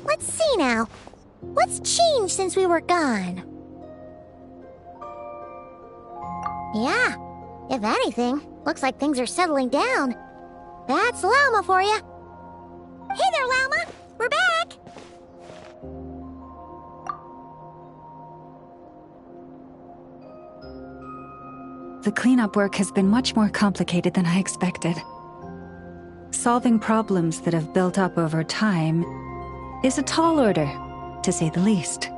Let's see now. What's changed since we were gone? Yeah, if anything, looks like things are settling down. That's Llama for you. Hey there, Llama! We're back! The cleanup work has been much more complicated than I expected. Solving problems that have built up over time is a tall order, to say the least.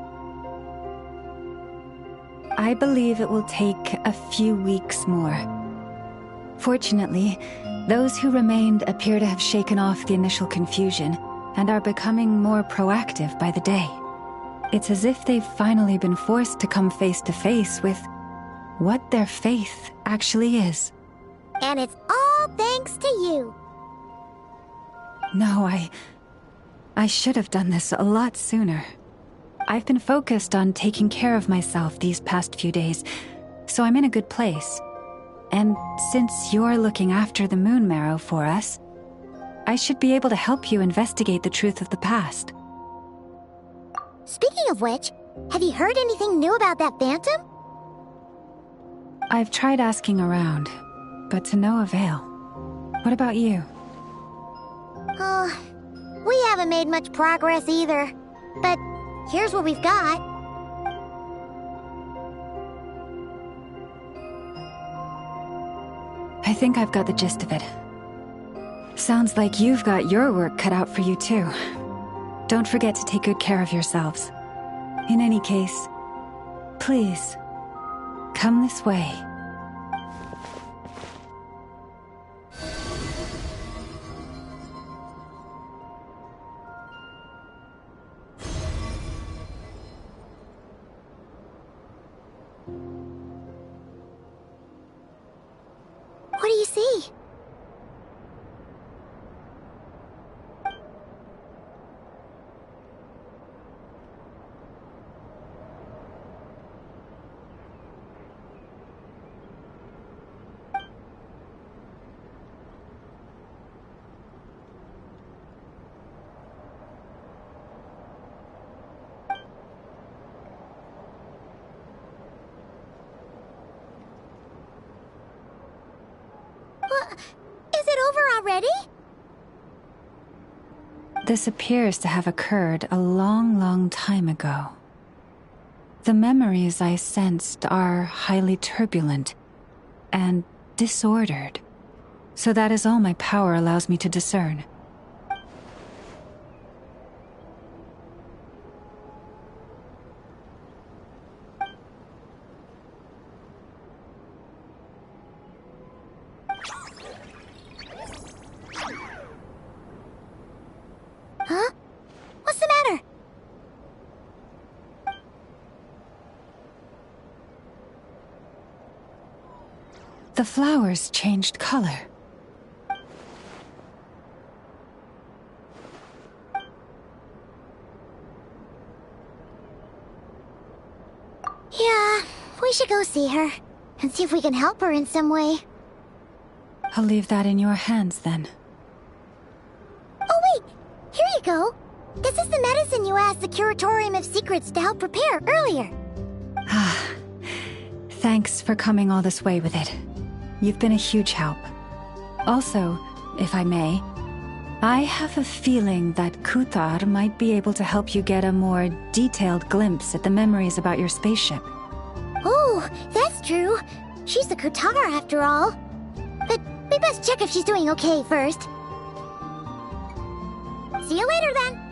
I believe it will take a few weeks more. Fortunately, those who remained appear to have shaken off the initial confusion and are becoming more proactive by the day. It's as if they've finally been forced to come face to face with what their faith actually is. And it's all thanks to you. No, I should have done this a lot sooner. I've been focused on taking care of myself these past few days, so I'm in a good place. And since you're looking after the Moon Marrow for us, I should be able to help you investigate the truth of the past. Speaking of which, have you heard anything new about that phantom? I've tried asking around, but to no avail. What about you? We haven't made much progress either. But here's what we've got. I think I've got the gist of it. Sounds like you've got your work cut out for you too. Don't forget to take good care of yourselves. In any case, please, come this way. What do you see? Is it over already? This appears to have occurred a long, long time ago. The memories I sensed are highly turbulent and disordered, so that is all my power allows me to discern. Huh? What's the matter? The flowers changed color. Yeah, we should go see her and see if we can help her in some way. I'll leave that in your hands then. Oh wait, here you go. This is the medicine you asked the Curatorium of Secrets to help prepare earlier. Thanks for coming all this way with it. You've been a huge help. Also, if I may, I have a feeling that Kuthar might be able to help you get a more detailed glimpse at the memories about your spaceship. Oh, that's true. She's the Kutar after all. But we best check if she's doing okay first. See you later then.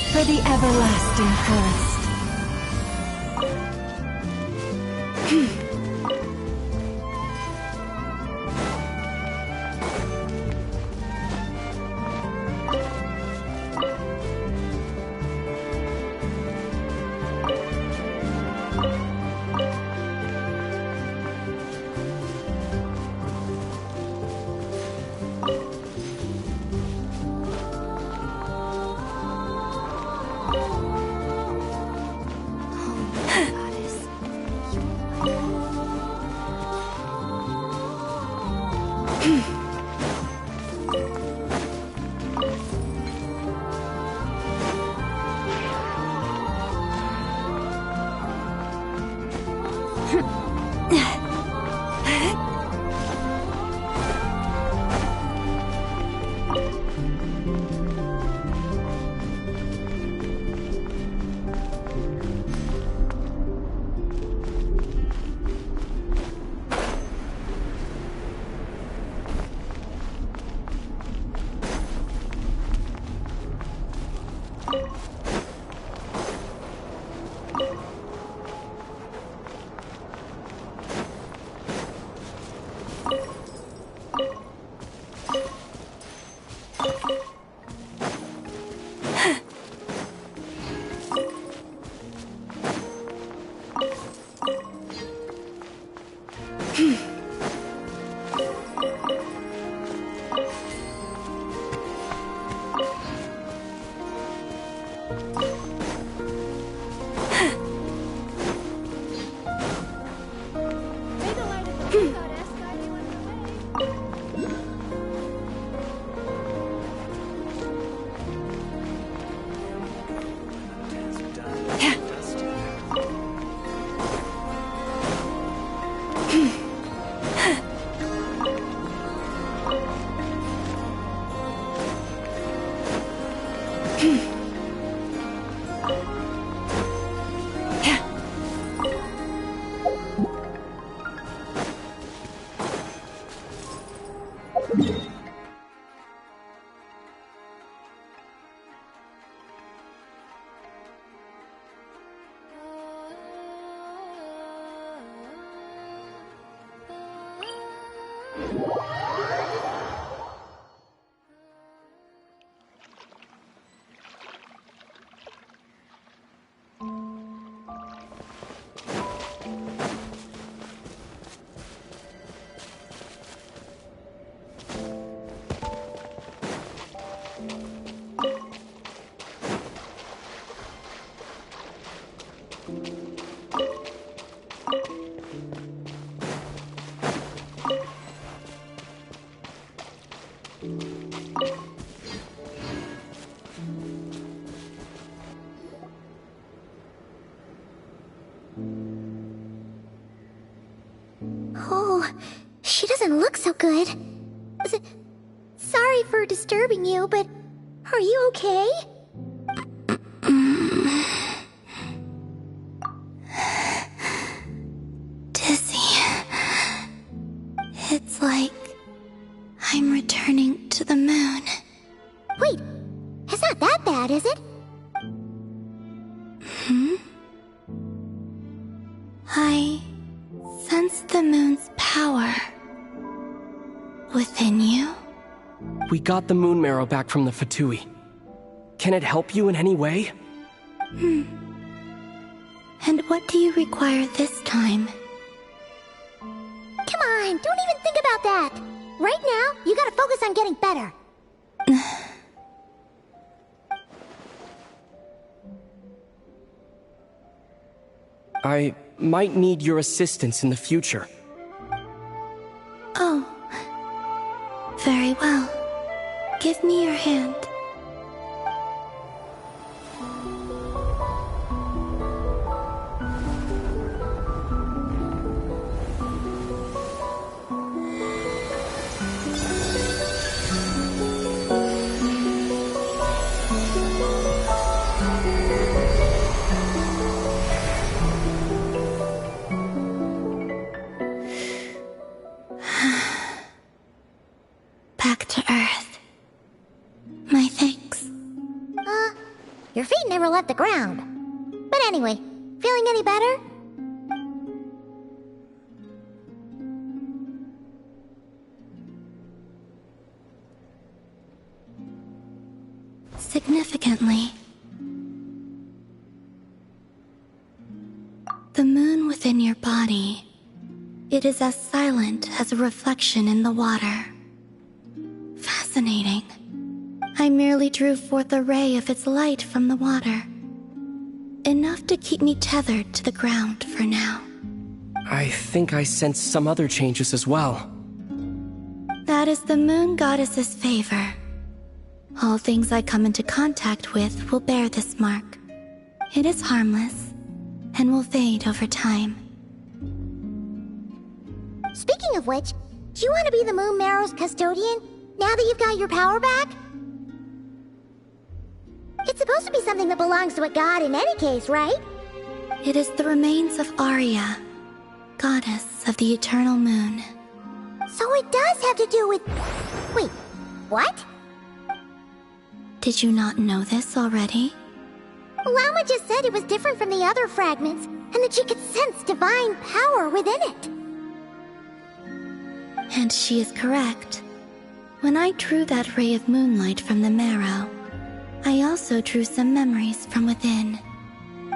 For the everlasting forest. Oh, she doesn't look so good. Sorry for disturbing you, but are you okay? Dizzy. It's like I'm returning to the moon. Wait, it's not that bad, is it? I sense the moon's power within you. We got the moon marrow back from the Fatui. Can it help you in any way? And what do you require this time? Come on, don't even think about that. Right now, you gotta focus on getting better. I might need your assistance in the future. Oh. Very well. Give me your hand. Back to Earth. My thanks. Your feet never left the ground. But anyway, feeling any better? Significantly. The moon within your body. It is as silent as a reflection in the water. Fascinating. I merely drew forth a ray of its light from the water. Enough to keep me tethered to the ground for now. I think I sense some other changes as well. That is the moon goddess's favor. All things I come into contact with will bear this mark. It is harmless, and will fade over time. Speaking of which, do you want to be the Moon Marrow's custodian, now that you've got your power back? It's supposed to be something that belongs to a god in any case, right? It is the remains of Arya, goddess of the eternal moon. So it does have to do with... Wait, what? Did you not know this already? Llama just said it was different from the other fragments, and that she could sense divine power within it. And she is correct. When I drew that ray of moonlight from the marrow, I also drew some memories from within.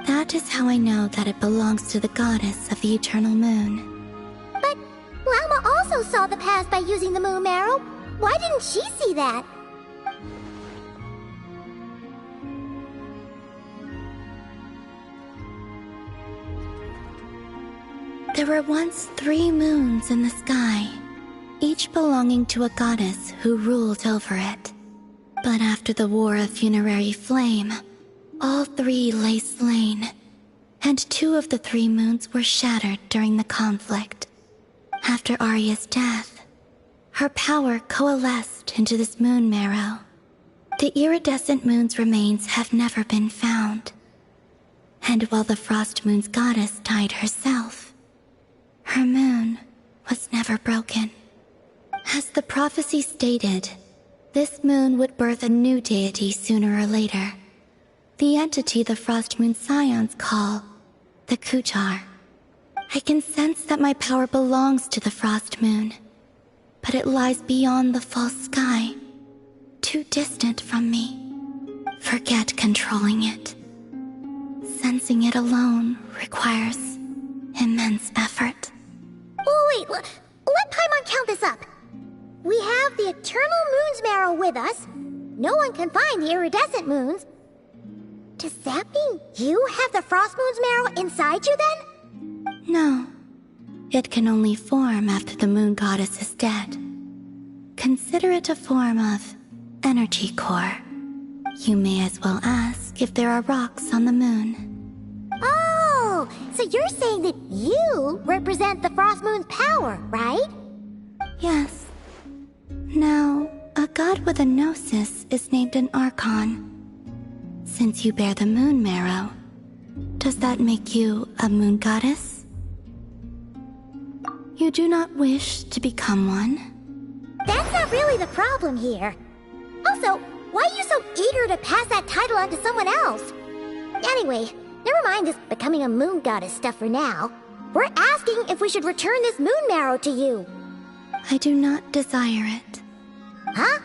That is how I know that it belongs to the goddess of the eternal moon. But Llama also saw the past by using the moon marrow. Why didn't she see that? There were once 3 moons in the sky, each belonging to a goddess who ruled over it. But after the War of Funerary Flame, all 3 lay slain, and 2 of the 3 moons were shattered during the conflict. After Arya's death, her power coalesced into this moon marrow. The iridescent moon's remains have never been found. And while the Frost Moon's goddess died herself, her moon was never broken. As the prophecy stated, this moon would birth a new deity sooner or later. The entity the Frost Moon Scions call the Kutar. I can sense that my power belongs to the Frost Moon, but it lies beyond the false sky, too distant from me. Forget controlling it. Sensing it alone requires immense effort. Oh, wait, let Paimon count this up. We have the Eternal Moon's marrow with us. No one can find the iridescent moons. Does that mean you have the Frost Moon's marrow inside you then? No. It can only form after the moon goddess is dead. Consider it a form of energy core. You may as well ask if there are rocks on the moon. Oh, so you're saying that you represent the Frost Moon's power, right? Yes. Now, a god with a gnosis is named an Archon. Since you bear the moon marrow, does that make you a moon goddess? You do not wish to become one? That's not really the problem here. Also, why are you so eager to pass that title on to someone else? Anyway, never mind this becoming a moon goddess stuff for now. We're asking if we should return this moon marrow to you. I do not desire it. Huh?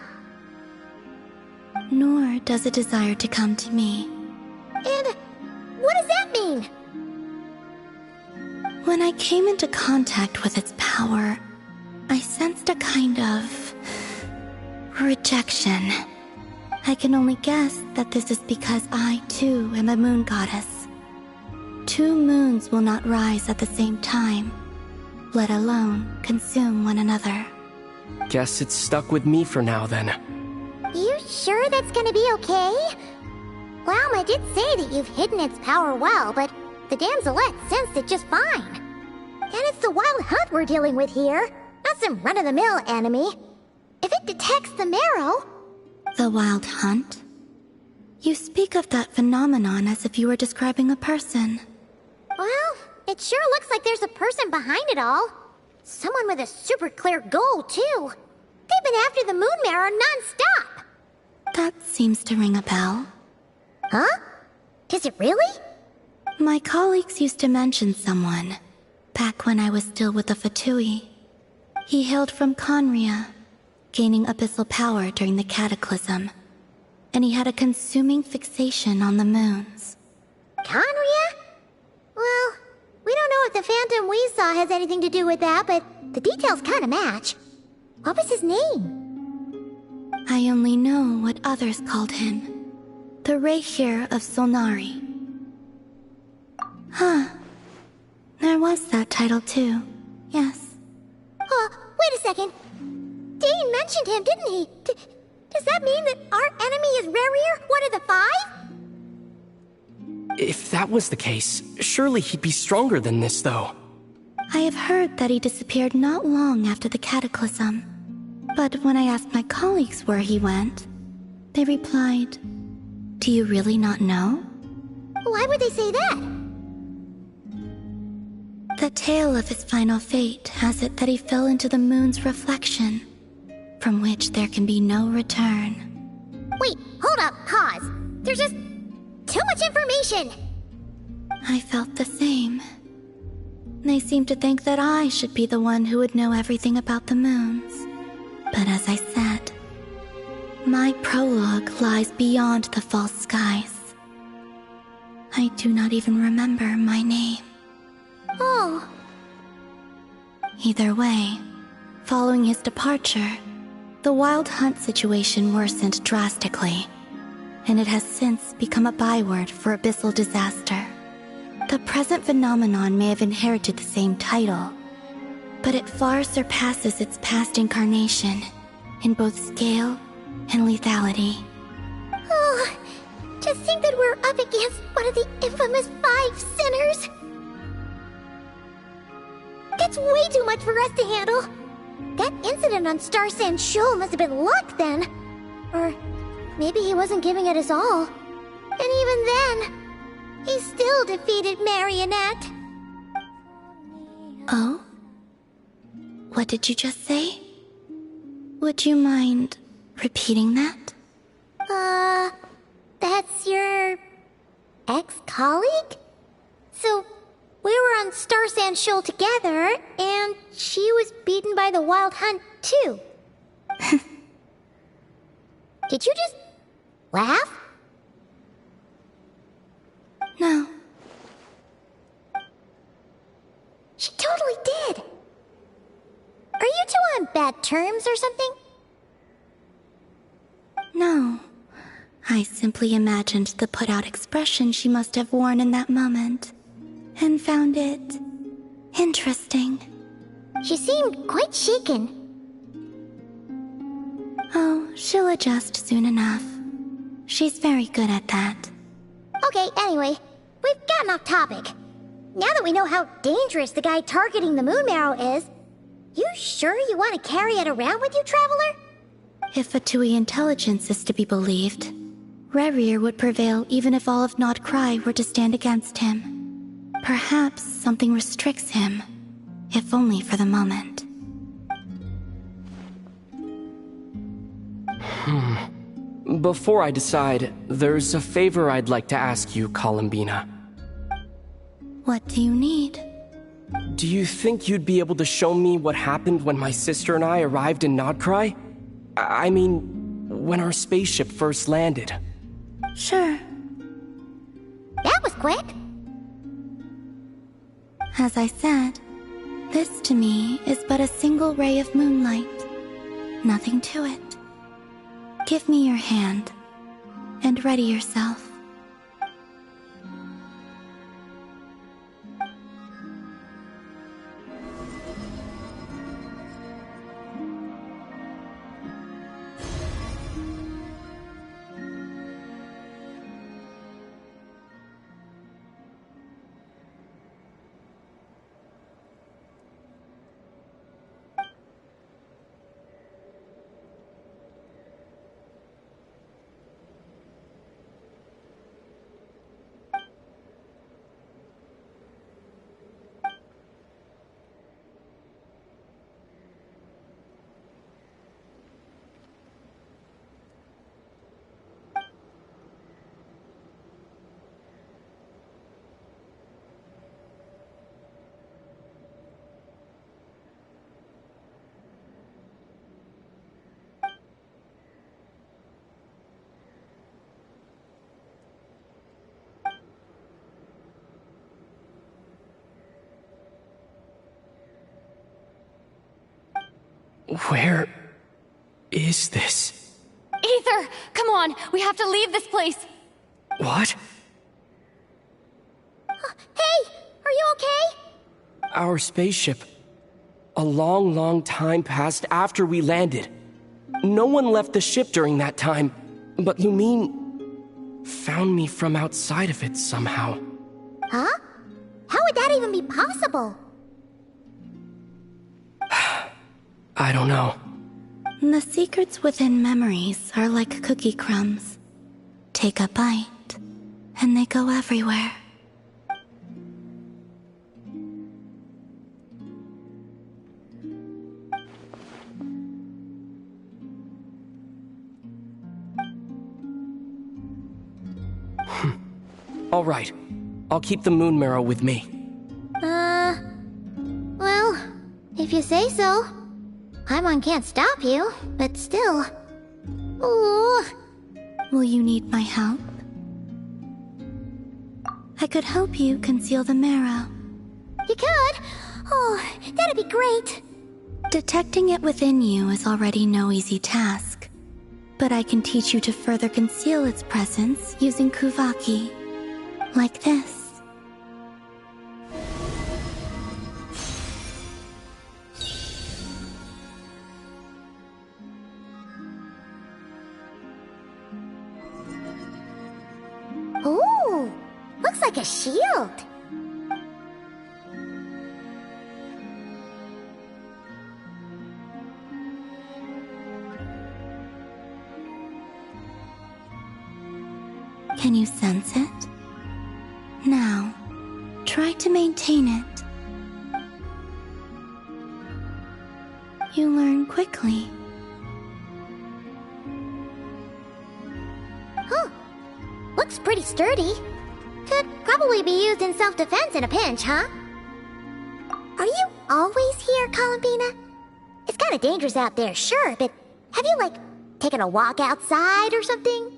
Nor does it desire to come to me. And what does that mean? When I came into contact with its power, I sensed a kind of rejection. I can only guess that this is because I, too, am a moon goddess. 2 moons will not rise at the same time, let alone consume one another. Guess it's stuck with me for now then. You sure that's gonna be okay? Llama did say that you've hidden its power well, but the damselette sensed it just fine. And it's the wild hunt we're dealing with here, not some run-of-the-mill enemy. If it detects the marrow... The wild hunt? You speak of that phenomenon as if you were describing a person. Well, it sure looks like there's a person behind it all. Someone with a super clear goal, too. They've been after the moon marrow non-stop. That seems to ring a bell. Huh? Is it really? My colleagues used to mention someone, back when I was still with the Fatui. He hailed from Conria, gaining abyssal power during the Cataclysm, and he had a consuming fixation on the moons. Conria? Well, we don't know if the phantom we saw has anything to do with that, but the details kind of match. What was his name? I only know what others called him. The Rehir of Solnari. Huh. There was that title too. Yes. Wait a second. Dane mentioned him, didn't he? Does that mean that our enemy is Rehir, one of the 5? If that was the case, surely he'd be stronger than this, though. I have heard that he disappeared not long after the Cataclysm. But when I asked my colleagues where he went, they replied, "Do you really not know?" Why would they say that? The tale of his final fate has it that he fell into the moon's reflection, from which there can be no return. Wait, hold up, pause. There's just too much information. I felt the same. They seemed to think that I should be the one who would know everything about the moons. But as I said, my prologue lies beyond the false skies. I do not even remember my name. Oh. Either way, following his departure, the wild hunt situation worsened drastically, and it has since become a byword for abyssal disaster. The present phenomenon may have inherited the same title, but it far surpasses its past incarnation in both scale and lethality. Oh, to think that we're up against one of the infamous 5 sinners. That's way too much for us to handle. That incident on Star Sand Shoal must have been luck then. Or maybe he wasn't giving it his all. And even then, he still defeated Marionette. Oh? What did you just say? Would you mind repeating that? That's your ex-colleague? So, we were on Star Sand Shoal together, and she was beaten by the Wild Hunt, too. Did you just laugh? No. She totally did. Are you two on bad terms or something? No. I simply imagined the put-out expression she must have worn in that moment, and found it interesting. She seemed quite shaken. Oh, she'll adjust soon enough. She's very good at that. Okay, anyway, we've gotten off topic. Now that we know how dangerous the guy targeting the Moon Marrow is, you sure you want to carry it around with you, Traveler? If Fatui intelligence is to be believed, Rerir would prevail even if all of Nod-Krai were to stand against him. Perhaps something restricts him, if only for the moment. Before I decide, there's a favor I'd like to ask you, Columbina. What do you need? Do you think you'd be able to show me what happened when my sister and I arrived in Nod-Krai? I mean, when our spaceship first landed. Sure. That was quick. As I said, this to me is but a single ray of moonlight. Nothing to it. Give me your hand, and ready yourself. Where is this? Aether! Come on! We have to leave this place! What? Hey, are you okay? Our spaceship. A long, long time passed after we landed. No one left the ship during that time, but Lumine found me from outside of it somehow. Huh? How would that even be possible? I don't know. The secrets within memories are like cookie crumbs. Take a bite, and they go everywhere. All right. I'll keep the moon marrow with me. Well, if you say so. Paimon can't stop you, but still. Ooh. Will you need my help? I could help you conceal the marrow. You could? Oh, that'd be great. Detecting it within you is already no easy task. But I can teach you to further conceal its presence using Kuvaki. Like this. Ooh, looks like a shield. Can you sense it? Now, try to maintain it. You learn quickly. Huh. Looks pretty sturdy. Could probably be used in self-defense in a pinch, huh? Are you always here, Columbina? It's kinda dangerous out there, sure, but have you, like, taken a walk outside or something?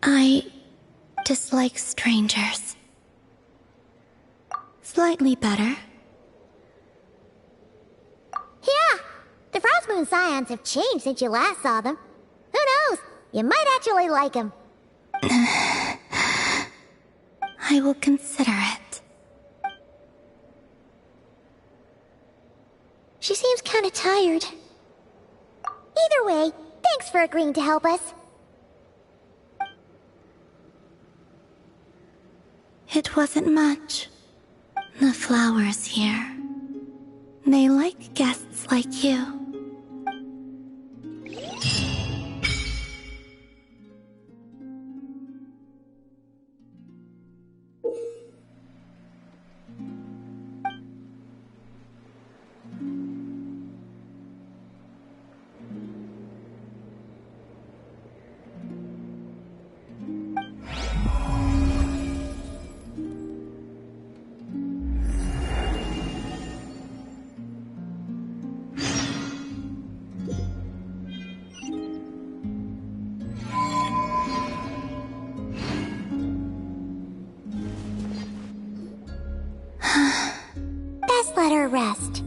I dislike strangers. Slightly better. Yeah, the Frost Moon Scions have changed since you last saw them. Who knows? You might actually like them. I will consider it. She seems kinda tired. Either way, thanks for agreeing to help us. It wasn't much. The flowers here. They like guests like you. Best let her rest.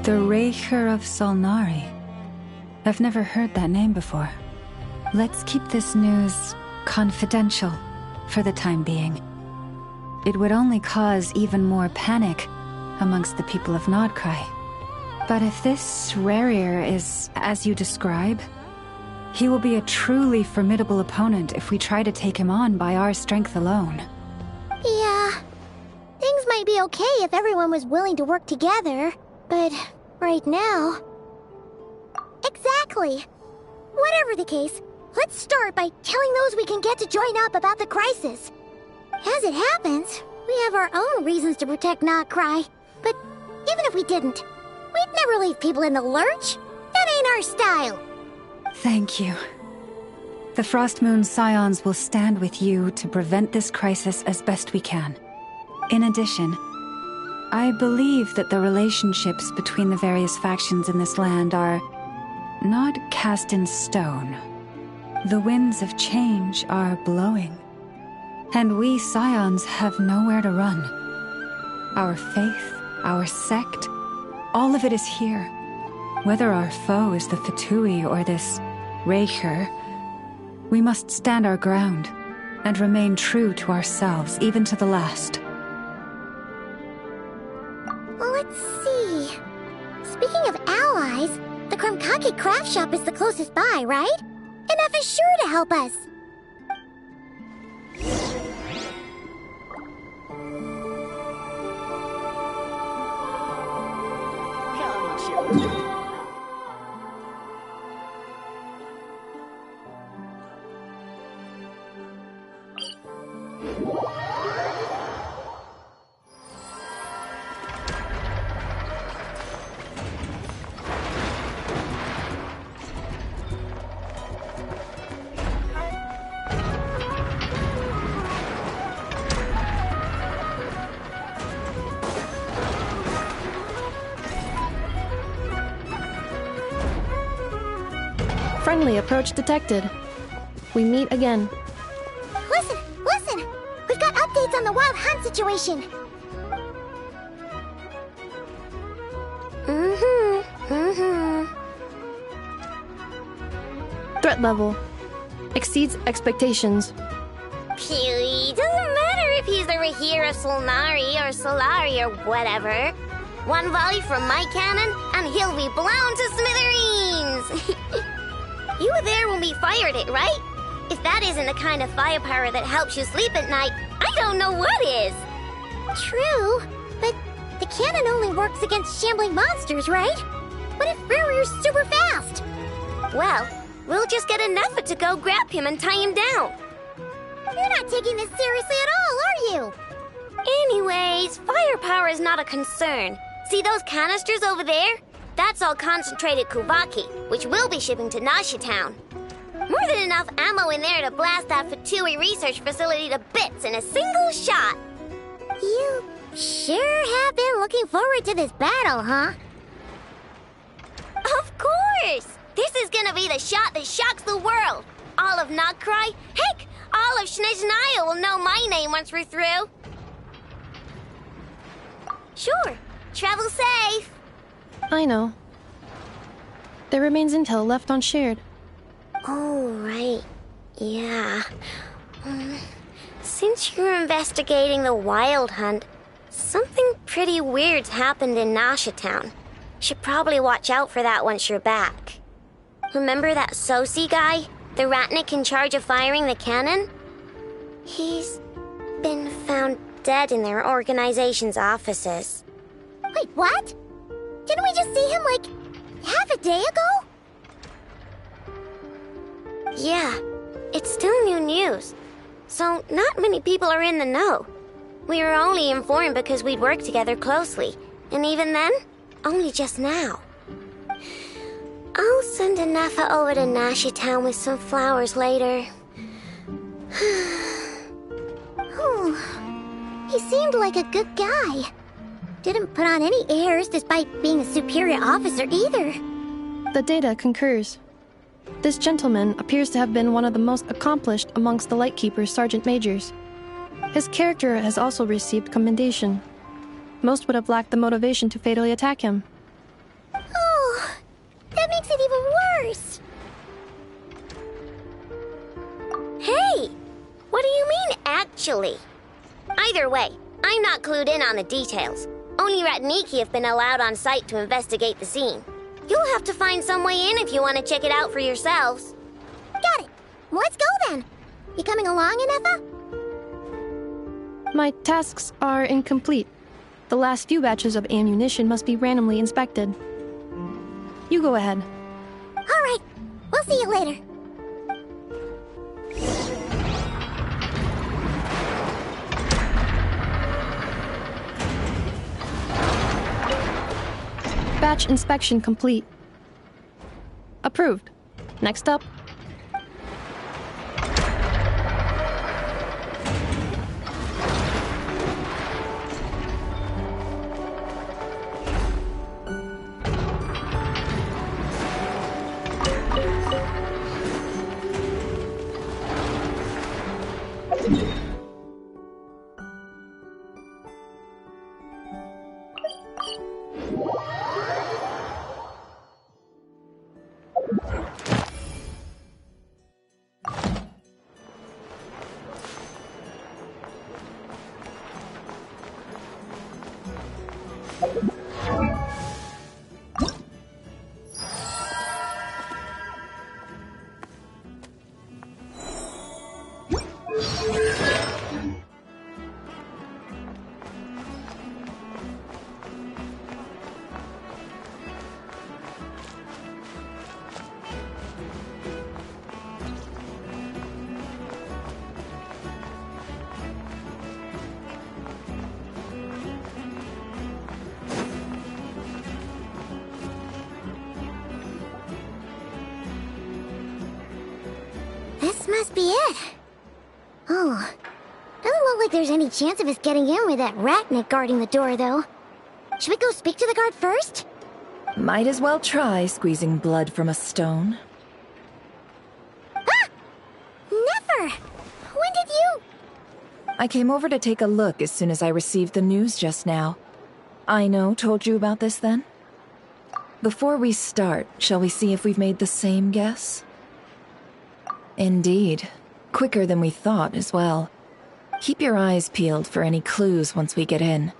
The Raker of Solnari. I've never heard that name before. Let's keep this news confidential for the time being. It would only cause even more panic amongst the people of Nod-Krai. But if this Rarir is as you describe, he will be a truly formidable opponent if we try to take him on by our strength alone. Yeah, things might might be okay if everyone was willing to work together, but right now... Exactly. Whatever the case, let's start by telling those we can get to join up about the crisis. As it happens, we have our own reasons to protect Nod-Krai, but even if we didn't, we'd never leave people in the lurch. That ain't our style. Thank you. The Frost Moon Scions will stand with you to prevent this crisis as best we can. In addition, I believe that the relationships between the various factions in this land are not cast in stone. The winds of change are blowing, and we Scions have nowhere to run. Our faith, our sect, all of it is here. Whether our foe is the Fatui or this Raker, we must stand our ground and remain true to ourselves, even to the last. Let's see. Speaking of allies, the Krumkake craft shop is the closest by, right? Enough is sure to help us. Friendly approach detected. We meet again. Listen, listen! We've got updates on the Wild Hunt situation. Threat level exceeds expectations. Phew, doesn't matter if he's the Rahira Solnari or Solari or whatever. One volley from my cannon, and he'll be blown to smithereens! You were there when we fired it, right? If that isn't the kind of firepower that helps you sleep at night, I don't know what is! True, but the cannon only works against shambling monsters, right? What if Riri's super fast? Well, we'll just get an effort to go grab him and tie him down. You're not taking this seriously at all, are you? Anyways, firepower is not a concern. See those canisters over there? That's all concentrated Kuvaki, which we'll be shipping to Nasha Town. More than enough ammo in there to blast that Fatui research facility to bits in a single shot. You sure have been looking forward to this battle, huh? Of course! This is gonna be the shot that shocks the world. All of Nod-Krai, heck, all of Snezhnaya will know my name once we're through. Sure, travel safe. I know. There remains intel left unshared. Oh, right. Yeah. Since you're investigating the Wild Hunt, something pretty weird's happened in Nasha Town. Should probably watch out for that once you're back. Remember that Sosi guy? The Ratnik in charge of firing the cannon? He's been found dead in their organization's offices. Wait, what? Didn't we just see him, like, half a day ago? Yeah, it's still new news. So not many people are in the know. We were only informed because we'd worked together closely. And even then, only just now. I'll send Anafa over to Nasha Town with some flowers later. He seemed like a good guy. Didn't put on any airs despite being a superior officer either. The data concurs. This gentleman appears to have been one of the most accomplished amongst the Lightkeeper's Sergeant Majors. His character has also received commendation. Most would have lacked the motivation to fatally attack him. Oh, that makes it even worse. Hey! What do you mean, actually? Either way, I'm not clued in on the details. Only Ratniki have been allowed on site to investigate the scene. You'll have to find some way in if you want to check it out for yourselves. Got it. Let's go then. You coming along, Anafa? My tasks are incomplete. The last few batches of ammunition must be randomly inspected. You go ahead. Alright, we'll see you later. Batch inspection complete. Approved. Next up. This must be it. Oh, doesn't look like there's any chance of us getting in with that ratnik guarding the door, though. Should we go speak to the guard first? Might as well try squeezing blood from a stone. Ah! Never! When did you... I came over to take a look as soon as I received the news just now. Aino told you about this then? Before we start, shall we see if we've made the same guess? Indeed. Quicker than we thought as well. Keep your eyes peeled for any clues once we get in.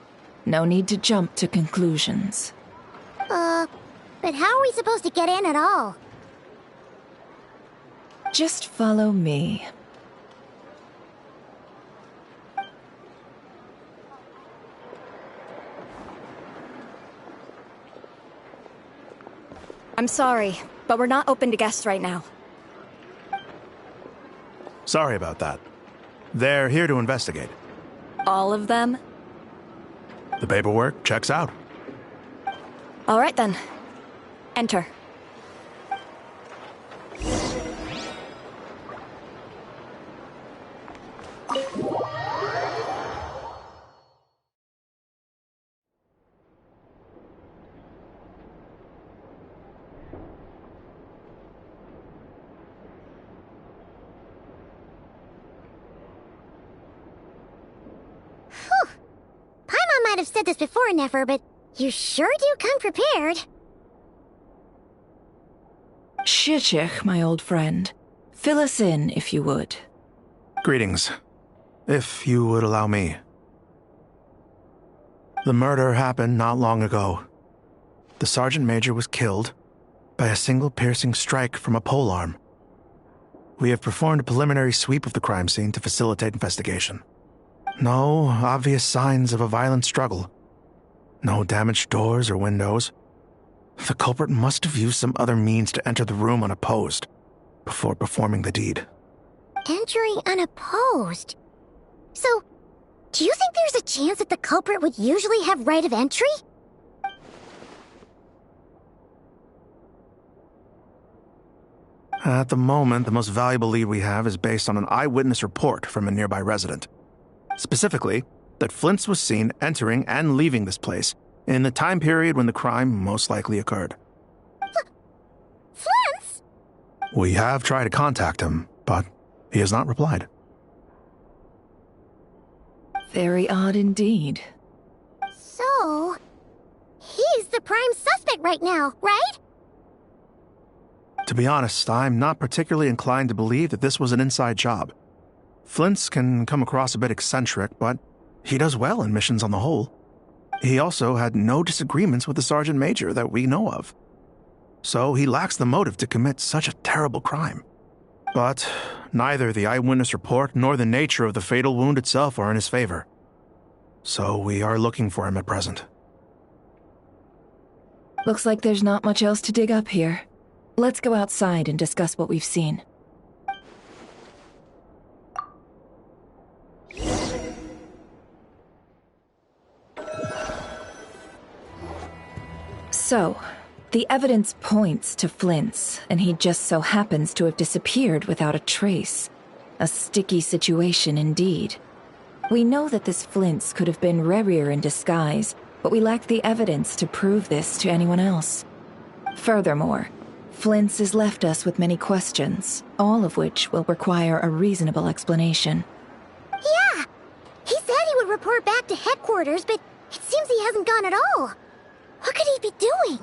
No need to jump to conclusions. But how are we supposed to get in at all? Just follow me. I'm sorry, but we're not open to guests right now. Sorry about that. They're here to investigate. All of them? The paperwork checks out. All right then. Enter. Paimon might have said this before, Nefer, but you sure do come prepared. Shishich, my old friend. Fill us in, if you would. Greetings. If you would allow me. The murder happened not long ago. The Sergeant Major was killed by a single piercing strike from a polearm. We have performed a preliminary sweep of the crime scene to facilitate investigation. No obvious signs of a violent struggle. No damaged doors or windows. The culprit must have used some other means to enter the room unopposed before performing the deed. Entering unopposed? So, do you think there's a chance that the culprit would usually have right of entry? At the moment, the most valuable lead we have is based on an eyewitness report from a nearby resident. Specifically, that Flint's was seen entering and leaving this place in the time period when the crime most likely occurred. Flint's? We have tried to contact him, but he has not replied. Very odd indeed. So, he's the prime suspect right now, right? To be honest, I'm not particularly inclined to believe that this was an inside job. Flint's can come across a bit eccentric, but he does well in missions on the whole. He also had no disagreements with the Sergeant Major that we know of. So he lacks the motive to commit such a terrible crime. But neither the eyewitness report nor the nature of the fatal wound itself are in his favor. so we are looking for him at present. Looks like there's not much else to dig up here. Let's go outside and discuss what we've seen. So, the evidence points to Flint's, and he just so happens to have disappeared without a trace. A sticky situation indeed. We know that this Flint's could have been Rerir in disguise, but we lack the evidence to prove this to anyone else. Furthermore, Flint's has left us with many questions, all of which will require a reasonable explanation. Yeah! He said he would report back to headquarters, but it seems he hasn't gone at all. What could he be doing?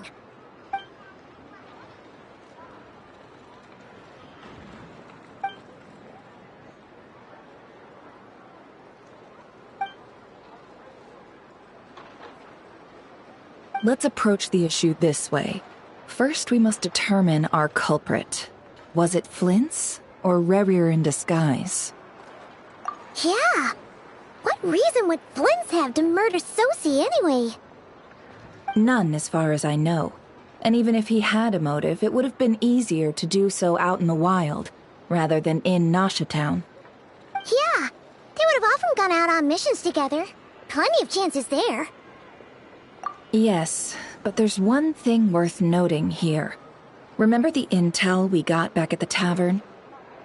Let's approach the issue this way. First, we must determine our culprit. Was it Flint's or Rerir in disguise? Yeah! What reason would Flint's have to murder Sosie anyway? None, as far as I know. And even if he had a motive, it would have been easier to do so out in the wild, rather than in Nasha Town. Yeah, they would have often gone out on missions together. Plenty of chances there. Yes, but there's one thing worth noting here. Remember the intel we got back at the tavern?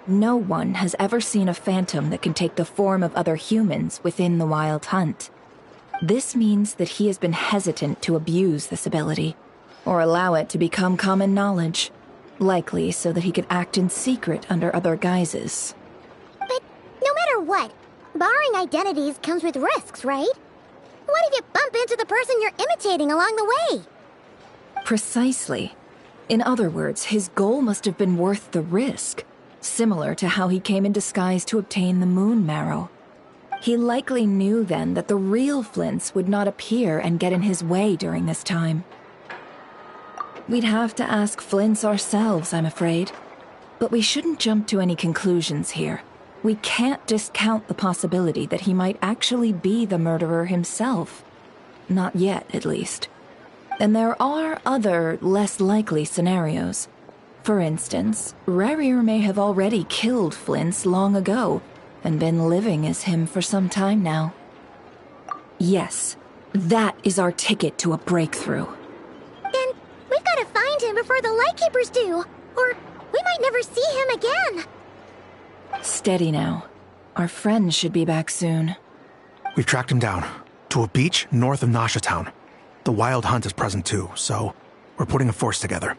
No one has ever seen a phantom that can take the form of other humans within the Wild Hunt. This means that he has been hesitant to abuse this ability, or allow it to become common knowledge, likely so that he could act in secret under other guises. But no matter what, barring identities comes with risks, right? What if you bump into the person you're imitating along the way? Precisely. In other words, his goal must have been worth the risk, similar to how he came in disguise to obtain the moon marrow. He likely knew then that the real Flint's would not appear and get in his way during this time. We'd have to ask Flint's ourselves, I'm afraid. But we shouldn't jump to any conclusions here. We can't discount the possibility that he might actually be the murderer himself. Not yet, at least. And there are other, less likely scenarios. For instance, Rerir may have already killed Flint's long ago, and been living as him for some time now. Yes, that is our ticket to a breakthrough. Then we've got to find him before the Lightkeepers do, or we might never see him again. Steady now. Our friend should be back soon. We've tracked him down, to a beach north of Nasha Town. The Wild Hunt is present too, so we're putting a force together.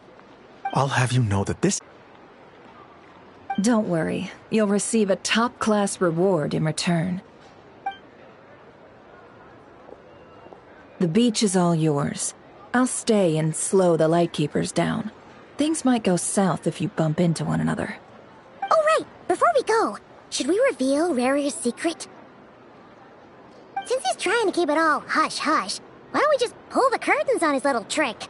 I'll have you know that this... Don't worry, you'll receive a top-class reward in return. The beach is all yours. I'll stay and slow the Lightkeepers down. Things might go south if you bump into one another. Oh right, before we go, should we reveal Rarir's secret? Since he's trying to keep it all hush-hush, why don't we just pull the curtains on his little trick?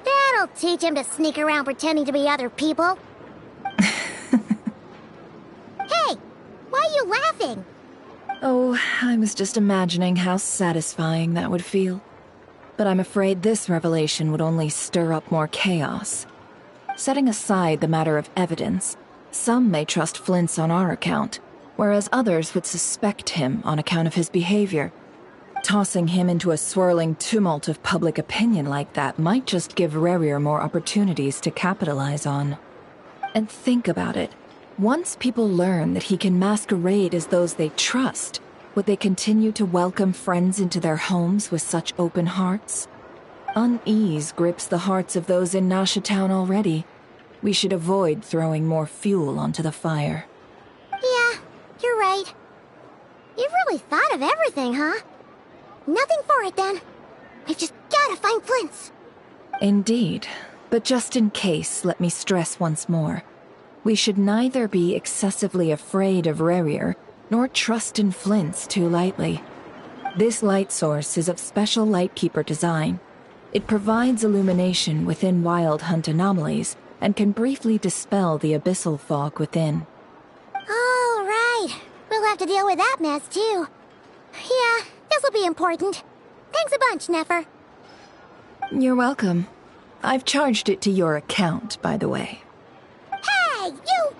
That'll teach him to sneak around pretending to be other people. Hey, why are you laughing? Oh, I was just imagining how satisfying that would feel. But I'm afraid this revelation would only stir up more chaos. Setting aside the matter of evidence, some may trust Flint's on our account, whereas others would suspect him on account of his behavior. Tossing him into a swirling tumult of public opinion like that might just give Rerir more opportunities to capitalize on. And think about it. Once people learn that he can masquerade as those they trust, would they continue to welcome friends into their homes with such open hearts? Unease grips the hearts of those in Nasha Town already. We should avoid throwing more fuel onto the fire. Yeah, you're right. You've really thought of everything, huh? Nothing for it, then. We've just gotta find Flint's. Indeed. But just in case, let me stress once more. We should neither be excessively afraid of Rerir, nor trust in Flint's too lightly. This light source is of special Lightkeeper design. It provides illumination within Wild Hunt anomalies, and can briefly dispel the abyssal fog within. Oh, right. We'll have to deal with that mess, too. Yeah, This'll be important. Thanks a bunch, Nefer. You're welcome. I've charged it to your account, by the way. Hey, you!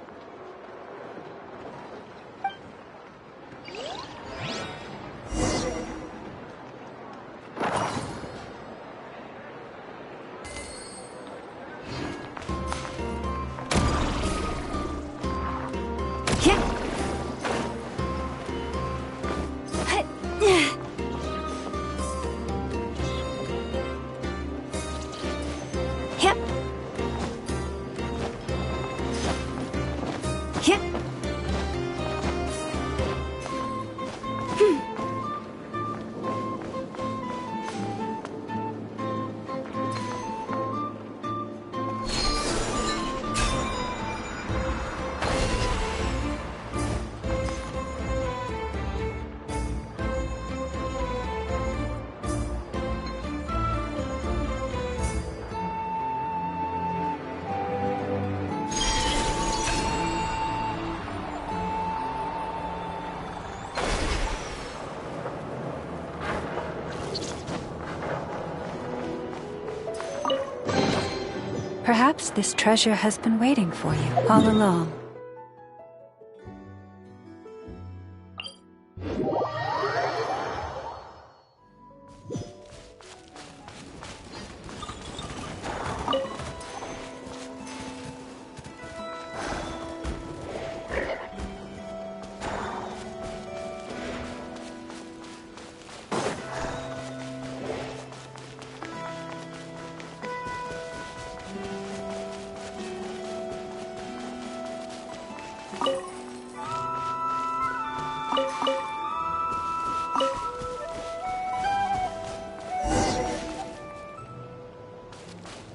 Perhaps this treasure has been waiting for you all along.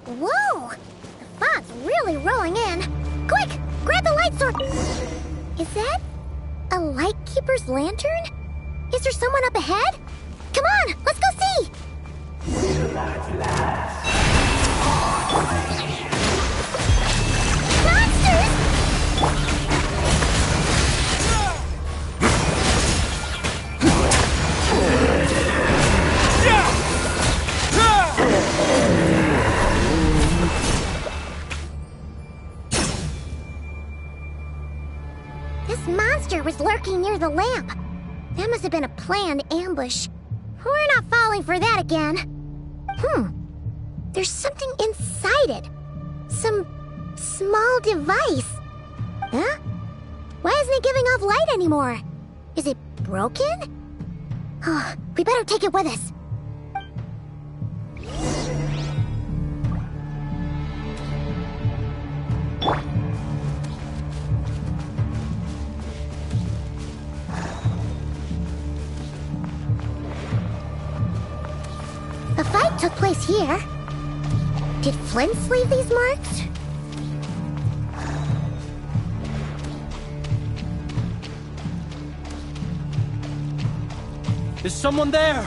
Whoa! The fog's really rolling in. Quick! Grab the light sword! Is that a Lightkeeper's lantern? Is there someone up ahead? Come on, let's go see! Monsters! This monster was lurking near the lamp. That must have been a planned ambush. We're not falling for that again. There's something inside it. Some small device. Huh? Why isn't it giving off light anymore? Is it broken? Oh, we better take it with us. The fight took place here. Did Flint leave these marks? Is someone there?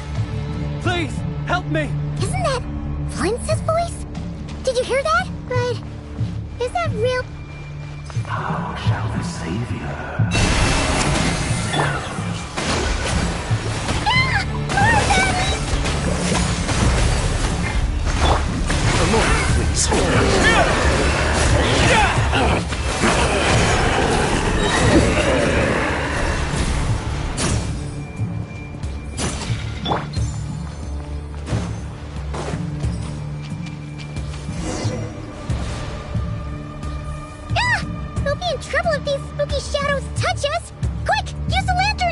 Please, help me! Isn't that Flint's voice? Did you hear that? But is that real? How shall the Savior tell? Please. We'll be in trouble if these spooky shadows touch us! Quick, use the lantern!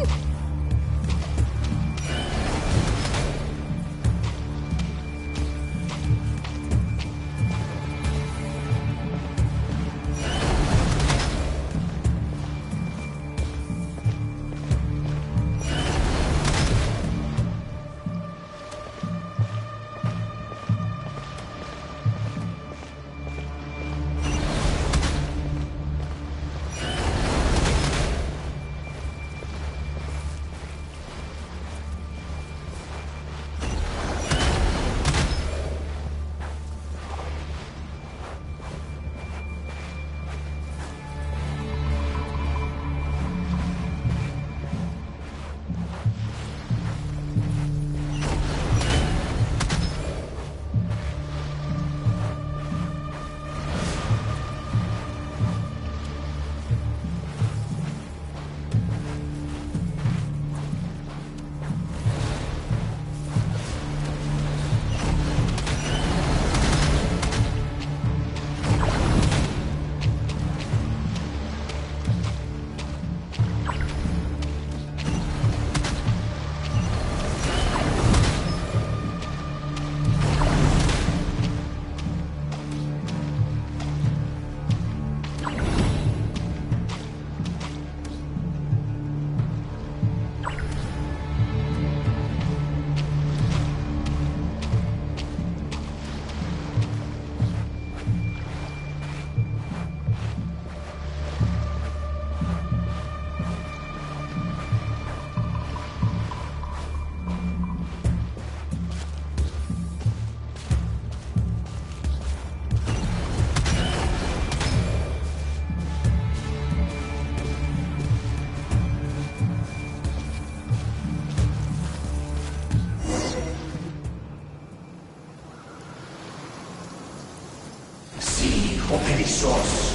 o perezoso.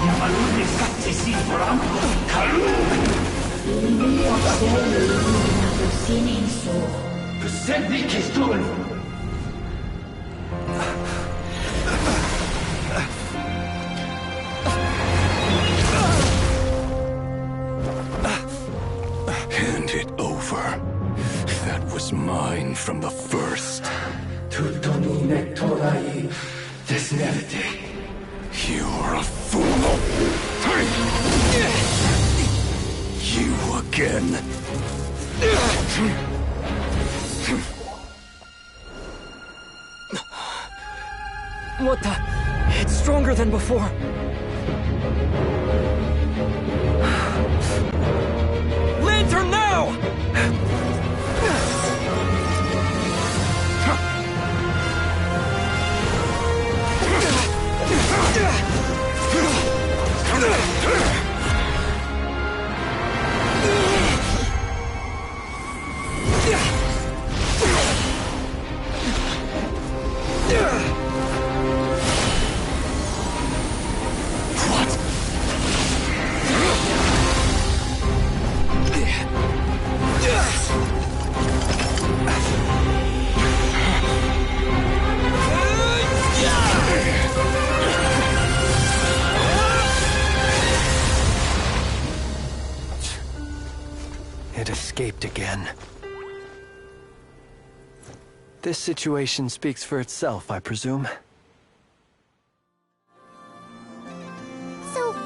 Yamalune sattesi brambo kalun. Besendik kistol. Hand it over. That was mine from the first. Tutonine torai desnerte. You're a fool. You again. What the? It's stronger than before. Lantern now! It escaped again. This situation speaks for itself, I presume. So,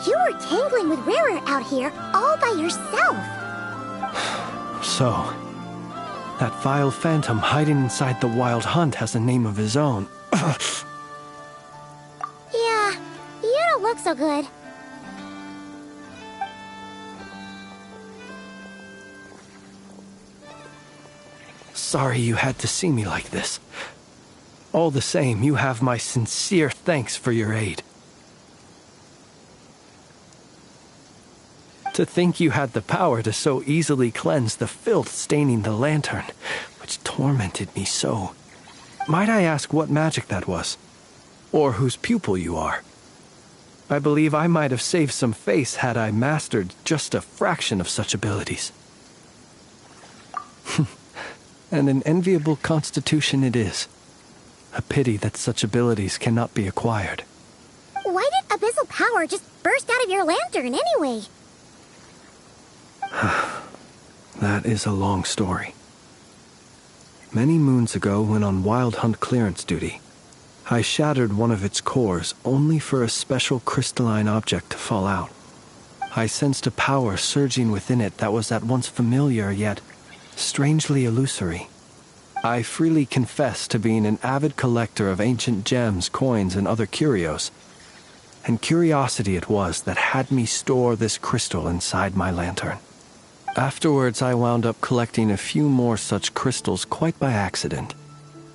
you were tangling with Rarer out here all by yourself. So, that vile phantom hiding inside the Wild Hunt has a name of his own. Yeah, you don't look so good. Sorry you had to see me like this. All the same, you have my sincere thanks for your aid. To think you had the power to so easily cleanse the filth staining the lantern, which tormented me so. Might I ask what magic that was? Or whose pupil you are? I believe I might have saved some face had I mastered just a fraction of such abilities. And an enviable constitution it is. A pity that such abilities cannot be acquired. Why did abyssal power just burst out of your lantern anyway? That is a long story. Many moons ago, when on Wild Hunt clearance duty, I shattered one of its cores only for a special crystalline object to fall out. I sensed a power surging within it that was at once familiar yet strangely illusory. I freely confess to being an avid collector of ancient gems, coins, and other curios, and curiosity it was that had me store this crystal inside my lantern. Afterwards, I wound up collecting a few more such crystals quite by accident,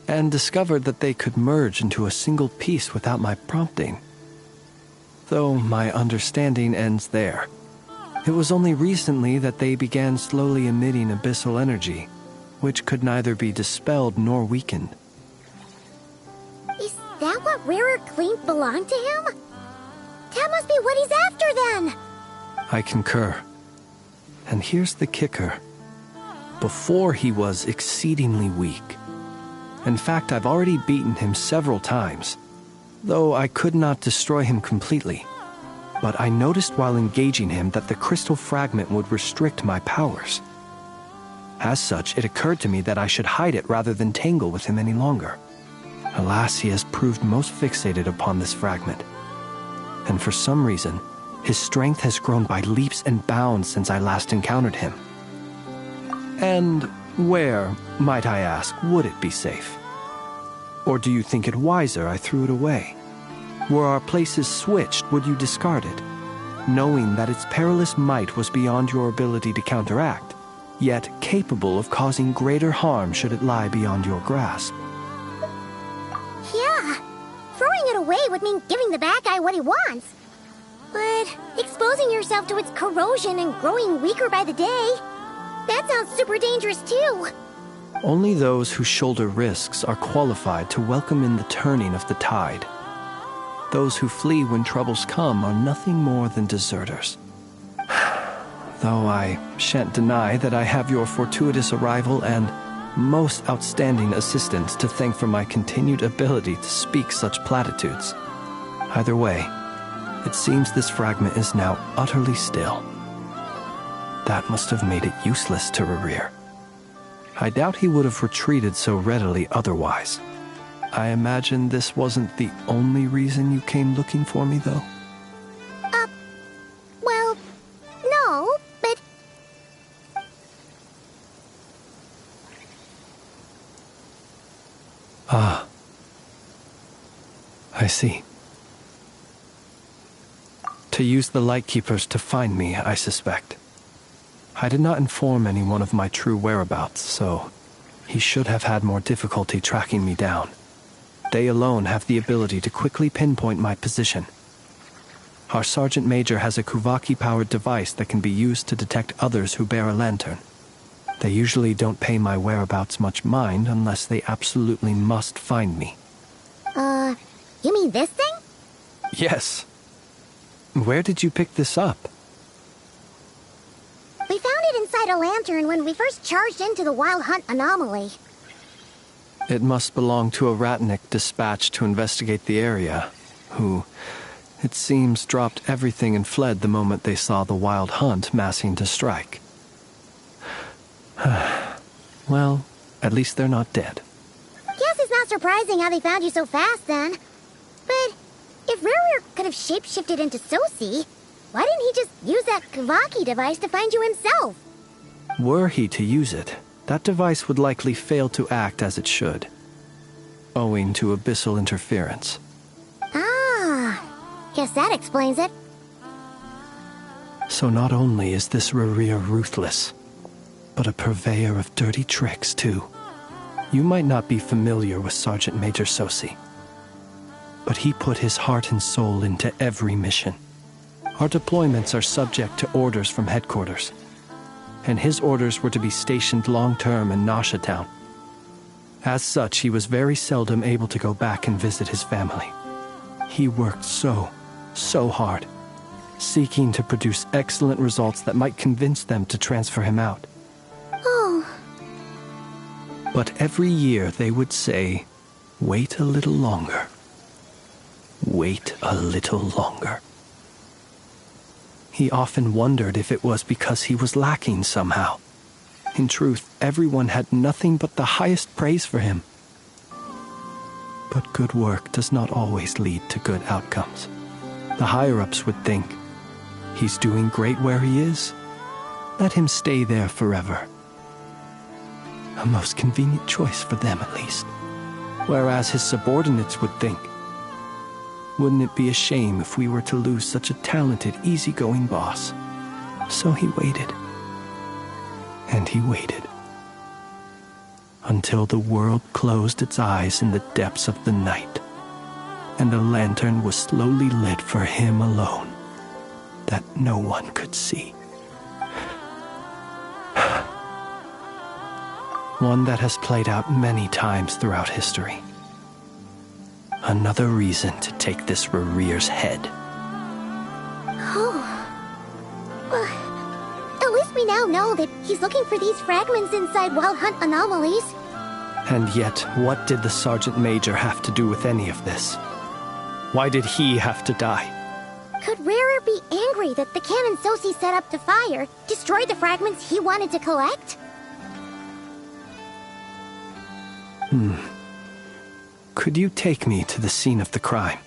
and discovered that they could merge into a single piece without my prompting. Though my understanding ends there. It was only recently that they began slowly emitting abyssal energy, which could neither be dispelled nor weakened. Is that what Rarer claimed belonged to him? That must be what he's after then! I concur. And here's the kicker. Before he was exceedingly weak. In fact, I've already beaten him several times, though I could not destroy him completely. But I noticed while engaging him that the crystal fragment would restrict my powers. As such, it occurred to me that I should hide it rather than tangle with him any longer. Alas, he has proved most fixated upon this fragment. And for some reason, his strength has grown by leaps and bounds since I last encountered him. And where, might I ask, would it be safe? Or do you think it wiser I threw it away? Were our places switched, would you discard it, knowing that its perilous might was beyond your ability to counteract, yet capable of causing greater harm should it lie beyond your grasp? Yeah, throwing it away would mean giving the bad guy what he wants. But exposing yourself to its corrosion and growing weaker by the day, that sounds super dangerous too. Only those who shoulder risks are qualified to welcome in the turning of the tide. Those who flee when troubles come are nothing more than deserters. Though I shan't deny that I have your fortuitous arrival and most outstanding assistance to thank for my continued ability to speak such platitudes. Either way, it seems this fragment is now utterly still. That must have made it useless to Rerir. I doubt he would have retreated so readily otherwise. I imagine this wasn't the only reason you came looking for me, though? Well, no, but... Ah. I see. To use the Lightkeepers to find me, I suspect. I did not inform anyone of my true whereabouts, so he should have had more difficulty tracking me down. They alone have the ability to quickly pinpoint my position. Our Sergeant Major has a Kuvaki-powered device that can be used to detect others who bear a lantern. They usually don't pay my whereabouts much mind unless they absolutely must find me. You mean this thing? Yes. Where did you pick this up? We found it inside a lantern when we first charged into the Wild Hunt anomaly. It must belong to a Ratnik dispatched to investigate the area, who, it seems, dropped everything and fled the moment they saw the Wild Hunt massing to strike. Well, at least they're not dead. Guess it's not surprising how they found you so fast, then. But if Rerir could have shapeshifted into Sosi, why didn't he just use that Kavaki device to find you himself? Were he to use it, that device would likely fail to act as it should, owing to abyssal interference. Ah, guess that explains it. So not only is this Rerir ruthless, but a purveyor of dirty tricks, too. You might not be familiar with Sergeant Major Sosi, but he put his heart and soul into every mission. Our deployments are subject to orders from headquarters, and his orders were to be stationed long-term in Nasha Town. As such, he was very seldom able to go back and visit his family. He worked so hard, seeking to produce excellent results that might convince them to transfer him out. Oh. But every year they would say, "Wait a little longer. Wait a little longer." He often wondered if it was because he was lacking somehow. In truth, everyone had nothing but the highest praise for him. But good work does not always lead to good outcomes. The higher-ups would think, he's doing great where he is. Let him stay there forever. A most convenient choice for them, at least. Whereas his subordinates would think, wouldn't it be a shame if we were to lose such a talented, easygoing boss? So he waited. And he waited. Until the world closed its eyes in the depths of the night, and a lantern was slowly lit for him alone, that no one could see. One that has played out many times throughout history. Another reason to take this Rerir's head. Oh. Well, at least we now know that he's looking for these fragments inside Wild Hunt anomalies. And yet, what did the Sergeant Major have to do with any of this? Why did he have to die? Could Rerir be angry that the cannon Sosi set up to fire destroyed the fragments he wanted to collect? Could you take me to the scene of the crime?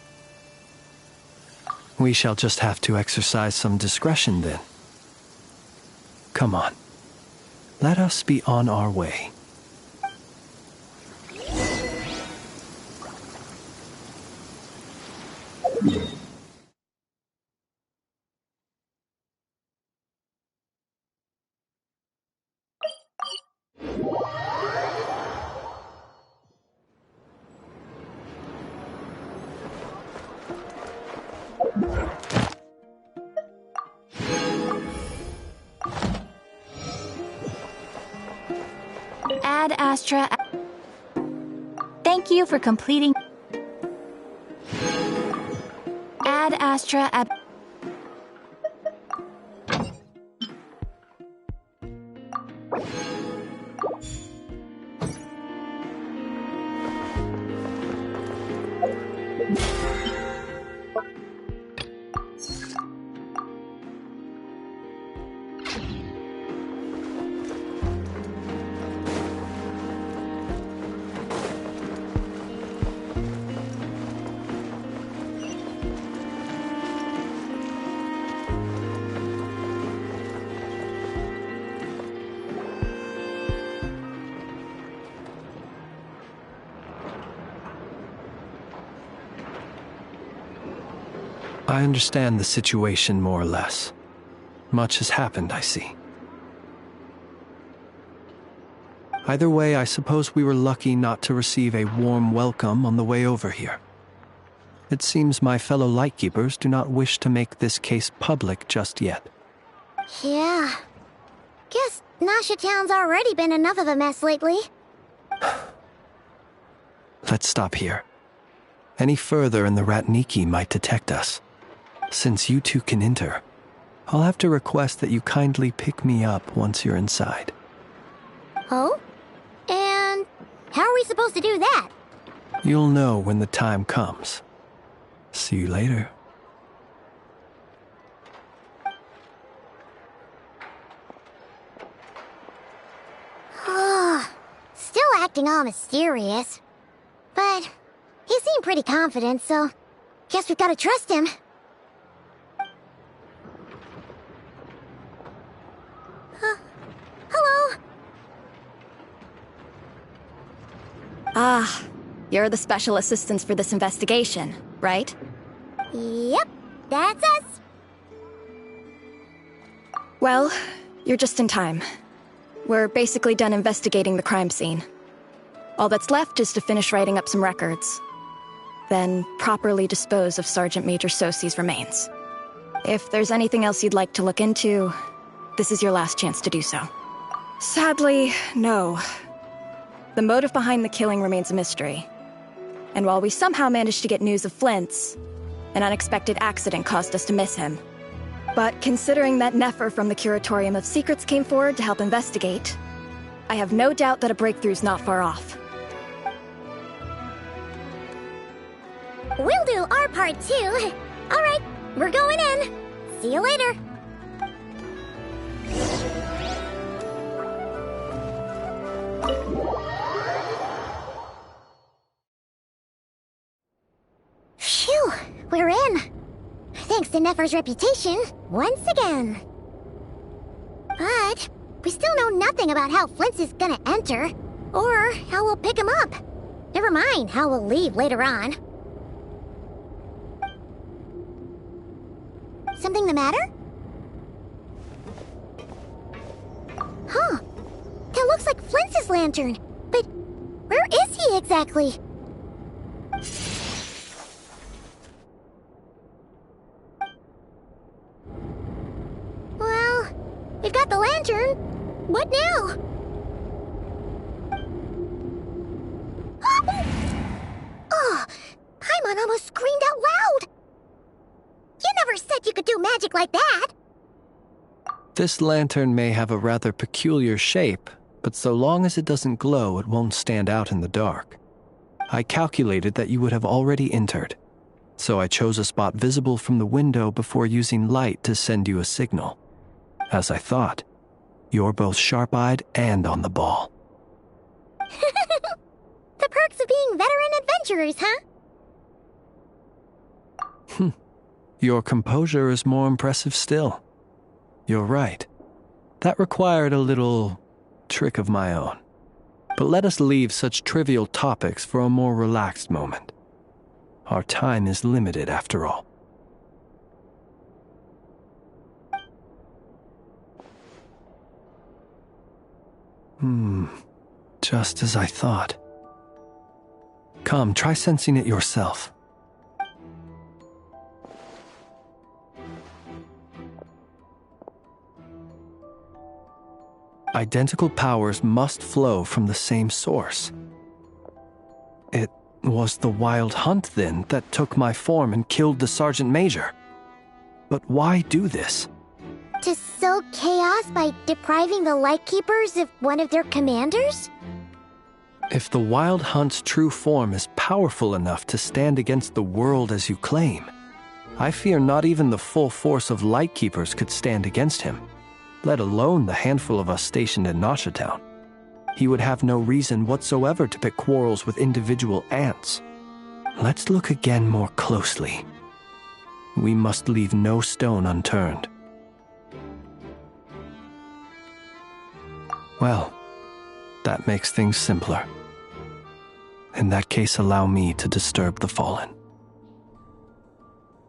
We shall just have to exercise some discretion then. Come on. Let us be on our way. Ad Astra. Thank you for completing. Ad Astra. I understand the situation more or less. Much has happened, I see. Either way, I suppose we were lucky not to receive a warm welcome on the way over here. It seems my fellow Lightkeepers do not wish to make this case public just yet. Yeah. Guess Nasha Town's already been enough of a mess lately. Let's stop here. Any further and the Ratniki might detect us. Since you two can enter, I'll have to request that you kindly pick me up once you're inside. Oh? And how are we supposed to do that? You'll know when the time comes. See you later. Still acting all mysterious. But he seemed pretty confident, so guess we've got to trust him. Hello? Ah, you're the special assistants for this investigation, right? Yep, that's us. Well, you're just in time. We're basically done investigating the crime scene. All that's left is to finish writing up some records. Then properly dispose of Sergeant Major Sosi's remains. If there's anything else you'd like to look into, this is your last chance to do so. Sadly, no. The motive behind the killing remains a mystery. And while we somehow managed to get news of Flint's, an unexpected accident caused us to miss him. But considering that Nefer from the Curatorium of Secrets came forward to help investigate, I have no doubt that a breakthrough's not far off. We'll do our part too. All right, we're going in. See you later. Phew, we're in. Thanks to Nefer's reputation, once again. But we still know nothing about how Flint's is gonna enter, or how we'll pick him up. Never mind how we'll leave later on. Something the matter? Huh. That looks like Flint's lantern. But where is he exactly? Well, we've got the lantern. What now? Oh, Paimon almost screamed out loud. You never said you could do magic like that! This lantern may have a rather peculiar shape, but so long as it doesn't glow, it won't stand out in the dark. I calculated that you would have already entered, so I chose a spot visible from the window before using light to send you a signal. As I thought, you're both sharp-eyed and on the ball. The perks of being veteran adventurers, huh? Your composure is more impressive still. You're right. That required a little trick of my own. But let us leave such trivial topics for a more relaxed moment. Our time is limited after all. Just as I thought. Come, try sensing it yourself. Identical powers must flow from the same source. It was the Wild Hunt, then, that took my form and killed the Sergeant Major. But why do this? To sow chaos by depriving the Lightkeepers of one of their commanders? If the Wild Hunt's true form is powerful enough to stand against the world as you claim, I fear not even the full force of Lightkeepers could stand against him, let alone the handful of us stationed in Nashatown. He would have no reason whatsoever to pick quarrels with individual ants. Let's look again more closely. We must leave no stone unturned. Well, that makes things simpler. In that case, allow me to disturb the fallen.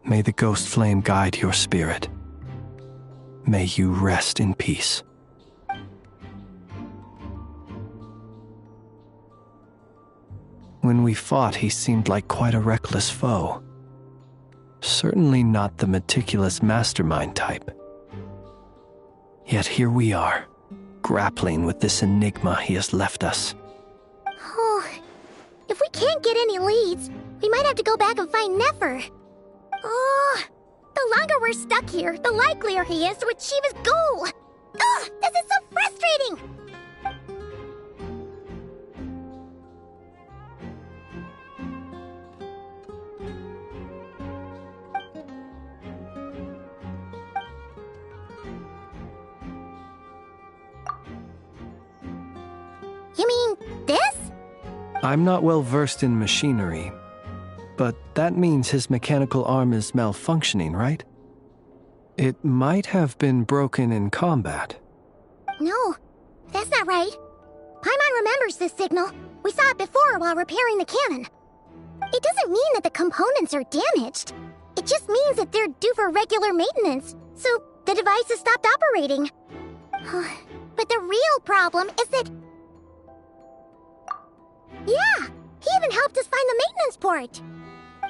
May the ghost flame guide your spirit. May you rest in peace. When we fought, he seemed like quite a reckless foe. Certainly not the meticulous mastermind type. Yet here we are, grappling with this enigma he has left us. Oh, if we can't get any leads, we might have to go back and find Nefer. Oh, the longer we're stuck here, the likelier he is to achieve his goal. Ugh, this is so frustrating! You mean this? I'm not well versed in machinery, but that means his mechanical arm is malfunctioning, right? It might have been broken in combat. No, that's not right. Paimon remembers this signal. We saw it before while repairing the cannon. It doesn't mean that the components are damaged. It just means that they're due for regular maintenance, so the device has stopped operating. But the real problem is that... Yeah, he even helped us find the maintenance port.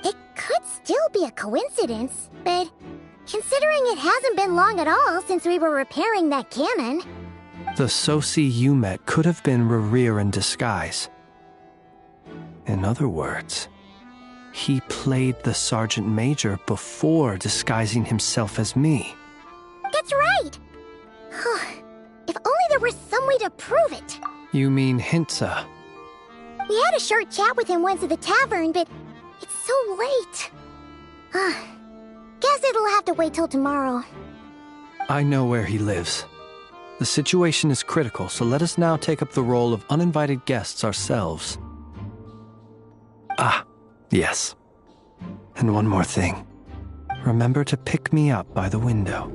It could still be a coincidence, but considering it hasn't been long at all since we were repairing that cannon... The Sosi you met could have been Rerir in disguise. In other words, he played the Sergeant Major before disguising himself as me. That's right! If only there were some way to prove it. You mean Hintsa? We had a short chat with him once at the tavern, but it's so late. Guess it'll have to wait till tomorrow. I know where he lives. The situation is critical, so let us now take up the role of uninvited guests ourselves. Ah, yes. And one more thing. Remember to pick me up by the window.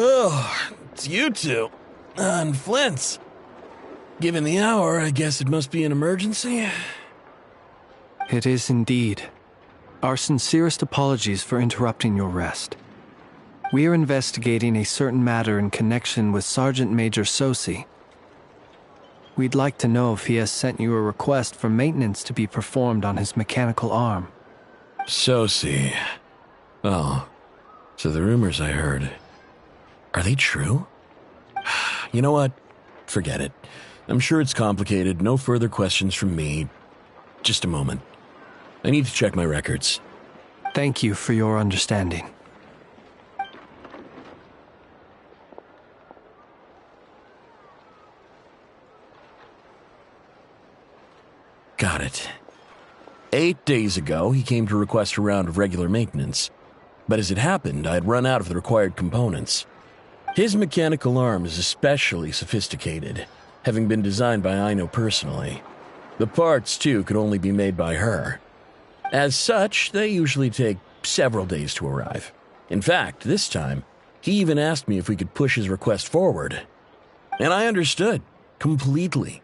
Oh, it's you two. And Flint's. Given the hour, I guess it must be an emergency. It is indeed. Our sincerest apologies for interrupting your rest. We are investigating a certain matter in connection with Sergeant Major Sosi. We'd like to know if he has sent you a request for maintenance to be performed on his mechanical arm. Sosi. Oh, so the rumors I heard, are they true? You know what? Forget it. I'm sure it's complicated. No further questions from me. Just a moment. I need to check my records. Thank you for your understanding. Got it. 8 days ago, he came to request a round of regular maintenance. But as it happened, I had run out of the required components. His mechanical arm is especially sophisticated, having been designed by Aino personally. The parts, too, could only be made by her. As such, they usually take several days to arrive. In fact, this time, he even asked me if we could push his request forward. And I understood, completely.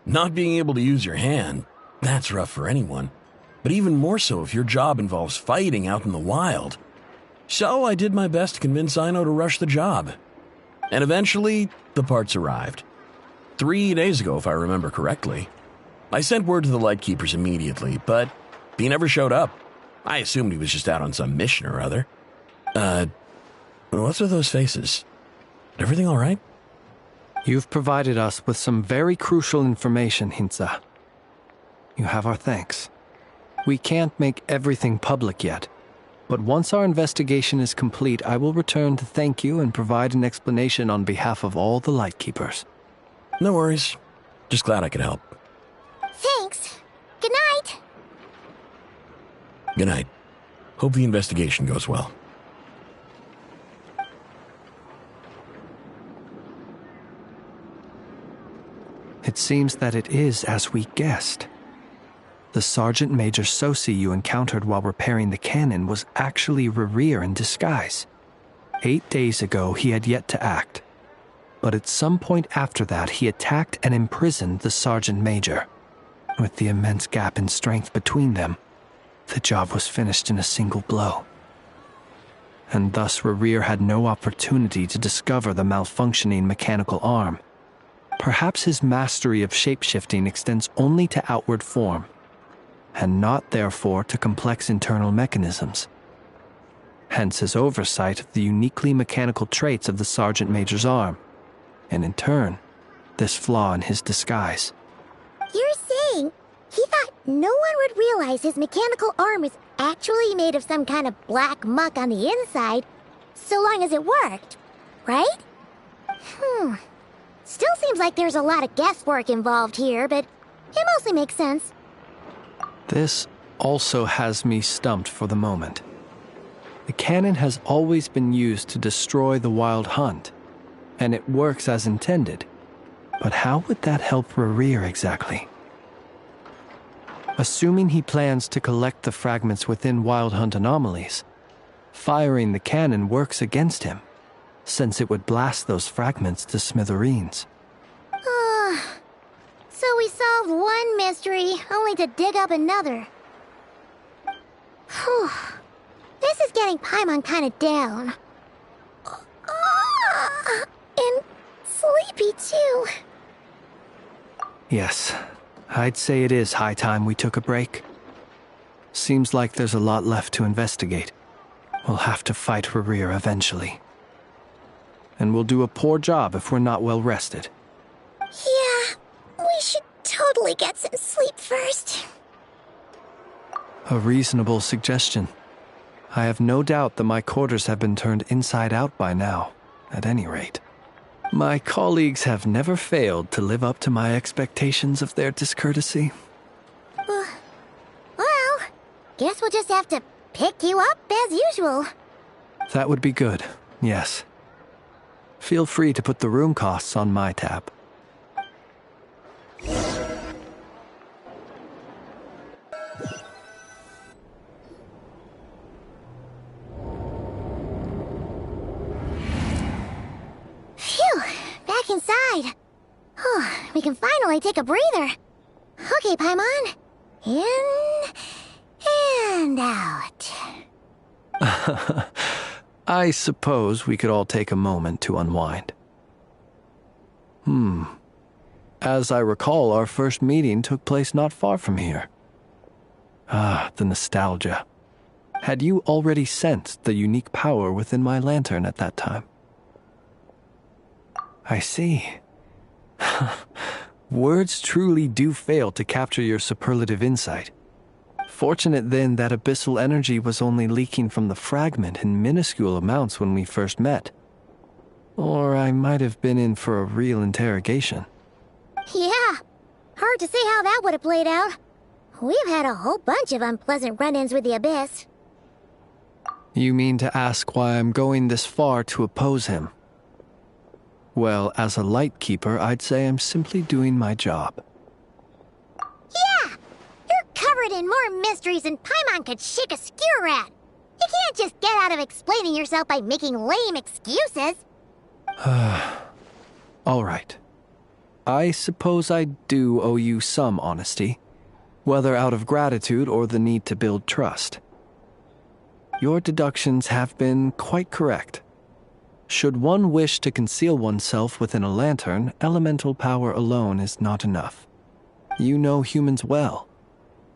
Not being able to use your hand, that's rough for anyone. But even more so if your job involves fighting out in the wild. So I did my best to convince Aino to rush the job. And eventually, the parts arrived. 3 days ago, if I remember correctly. I sent word to the Lightkeepers immediately, but he never showed up. I assumed he was just out on some mission or other. What's with those faces? Everything all right? You've provided us with some very crucial information, Hintsa. You have our thanks. We can't make everything public yet, but once our investigation is complete, I will return to thank you and provide an explanation on behalf of all the Lightkeepers. No worries. Just glad I could help. Thanks. Good night. Good night. Hope the investigation goes well. It seems that it is as we guessed. The Sergeant Major Sosi you encountered while repairing the cannon was actually Rerir in disguise. 8 days ago, he had yet to act. But at some point after that, he attacked and imprisoned the Sergeant Major. With the immense gap in strength between them, the job was finished in a single blow. And thus Rerir had no opportunity to discover the malfunctioning mechanical arm. Perhaps his mastery of shapeshifting extends only to outward form, and not therefore to complex internal mechanisms. Hence his oversight of the uniquely mechanical traits of the Sergeant Major's arm, and in turn, this flaw in his disguise. You're saying he thought no one would realize his mechanical arm was actually made of some kind of black muck on the inside, so long as it worked, right? Still seems like there's a lot of guesswork involved here, but it mostly makes sense. This also has me stumped for the moment. The cannon has always been used to destroy the Wild Hunt, and it works as intended. But how would that help Rerir exactly? Assuming he plans to collect the fragments within Wild Hunt anomalies, firing the cannon works against him, since it would blast those fragments to smithereens. So we solved one mystery, only to dig up another. Whew. This is getting Paimon kind of down. And sleepy, too. Yes, I'd say it is high time we took a break. Seems like there's a lot left to investigate. We'll have to fight Rerir eventually. And we'll do a poor job if we're not well rested. Yeah, we should totally get some sleep first. A reasonable suggestion. I have no doubt that my quarters have been turned inside out by now, at any rate. My colleagues have never failed to live up to my expectations of their discourtesy. Well, guess we'll just have to pick you up as usual. That would be good, yes. Feel free to put the room costs on my tab. Phew, back inside. We can finally take a breather. Okay, Paimon. In and out. I suppose we could all take a moment to unwind. As I recall, our first meeting took place not far from here. The nostalgia. Had you already sensed the unique power within my lantern at that time? I see. Words truly do fail to capture your superlative insight. Fortunate then that abyssal energy was only leaking from the fragment in minuscule amounts when we first met. Or I might have been in for a real interrogation. Yeah, hard to say how that would have played out. We've had a whole bunch of unpleasant run-ins with the Abyss. You mean to ask why I'm going this far to oppose him? Well, as a Lightkeeper, I'd say I'm simply doing my job. Yeah! You're covered in more mysteries than Paimon could shake a skewer at. You can't just get out of explaining yourself by making lame excuses. All right. I suppose I do owe you some honesty, whether out of gratitude or the need to build trust. Your deductions have been quite correct. Should one wish to conceal oneself within a lantern, elemental power alone is not enough. You know humans well,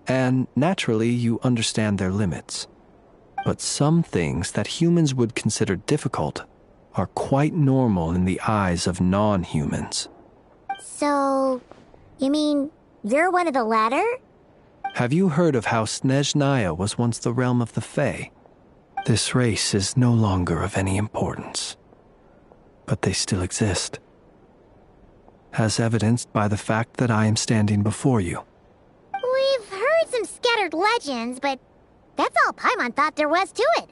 and naturally you understand their limits. But some things that humans would consider difficult are quite normal in the eyes of non-humans. So, you mean you're one of the latter? Have you heard of how Snezhnaya was once the realm of the Fae? This race is no longer of any importance, but they still exist, as evidenced by the fact that I am standing before you. We've heard some scattered legends, but that's all Paimon thought there was to it.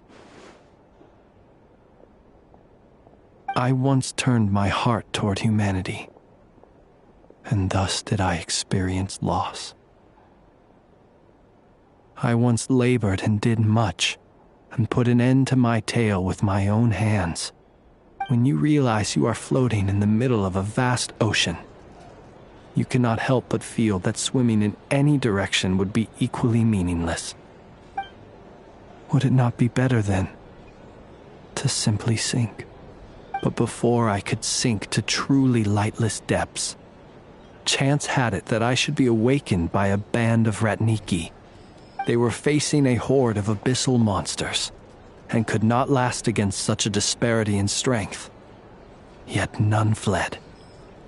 I once turned my heart toward humanity, and thus did I experience loss. I once labored and did much, and put an end to my tale with my own hands. When you realize you are floating in the middle of a vast ocean, you cannot help but feel that swimming in any direction would be equally meaningless. Would it not be better, then, to simply sink? But before I could sink to truly lightless depths, chance had it that I should be awakened by a band of Ratniki. They were facing a horde of abyssal monsters, and could not last against such a disparity in strength. Yet none fled.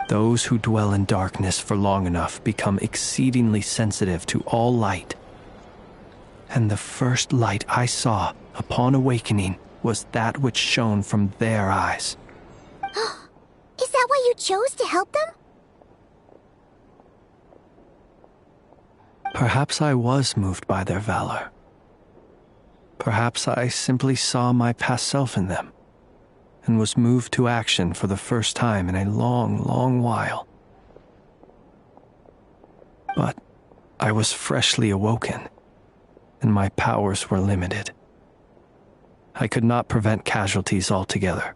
Those who dwell in darkness for long enough become exceedingly sensitive to all light. And the first light I saw upon awakening was that which shone from their eyes. Is that why you chose to help them? Perhaps I was moved by their valor. Perhaps I simply saw my past self in them, and was moved to action for the first time in a long, long while. But I was freshly awoken, and my powers were limited. I could not prevent casualties altogether.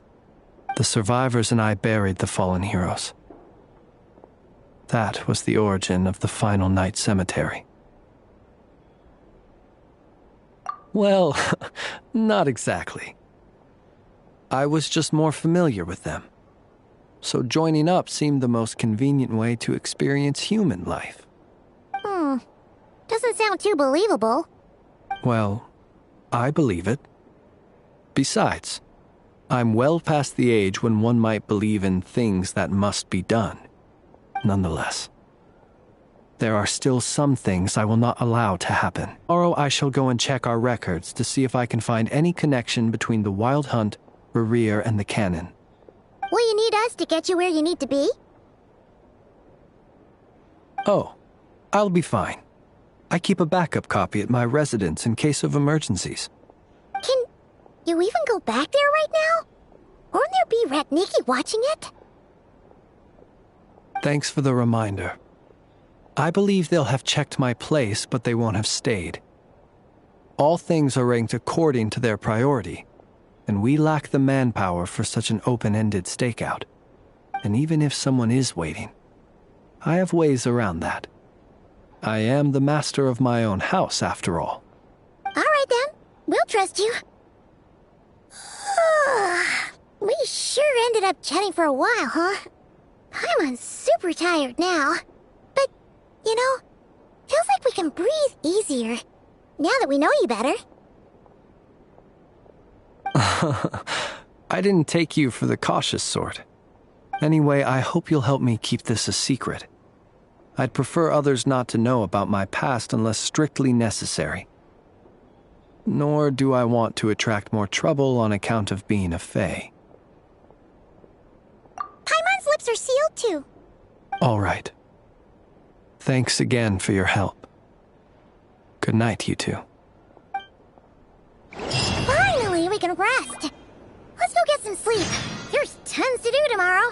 The survivors and I buried the fallen heroes. That was the origin of the Final Night Cemetery. Well, not exactly. I was just more familiar with them. So joining up seemed the most convenient way to experience human life. Doesn't sound too believable. Well, I believe it. Besides, I'm well past the age when one might believe in things that must be done. Nonetheless, there are still some things I will not allow to happen. Tomorrow I shall go and check our records to see if I can find any connection between the Wild Hunt, Rerir, and the Canon. Will you need us to get you where you need to be? Oh, I'll be fine. I keep a backup copy at my residence in case of emergencies. Can you even go back there right now? Won't there be Ratniki watching it? Thanks for the reminder. I believe they'll have checked my place, but they won't have stayed. All things are ranked according to their priority, and we lack the manpower for such an open-ended stakeout. And even if someone is waiting, I have ways around that. I am the master of my own house, after all. All right, then. We'll trust you. We sure ended up chatting for a while, huh? I'm super tired now. But, you know, feels like we can breathe easier, now that we know you better. I didn't take you for the cautious sort. Anyway, I hope you'll help me keep this a secret. I'd prefer others not to know about my past unless strictly necessary. Nor do I want to attract more trouble on account of being a Fae. Paimon's lips are sealed too. All right. Thanks again for your help. Good night, you two. Finally, we can rest. Let's go get some sleep. There's tons to do tomorrow.